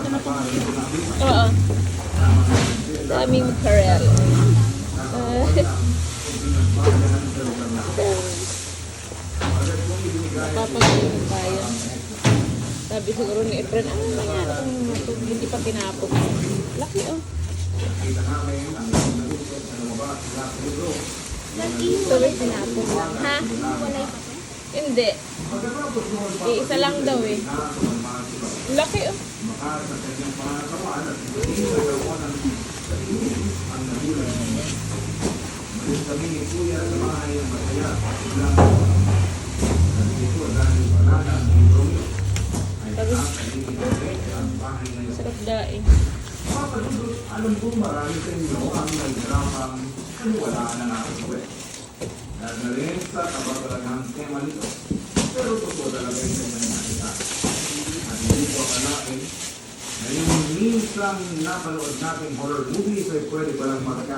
Oo. Daming Karel. Napapagaling tayo. Sabi siguro ni Efren, ano nangyari kung hindi pa tinapon? Laki oh. Tuloy tinapon lang. Ha? Hindi. Isa lang daw eh. Laki oh. Sarap daing. Alam ko marami sa inyo ang naghirapang wala na nakasawit. Dahil na rin sa kabatalagang tema nito. Pero totoo talaga yung tema niya nakita. At hindi ko akalain na yung minsan napanood nating horror movies ay pwede palang magkakaroon.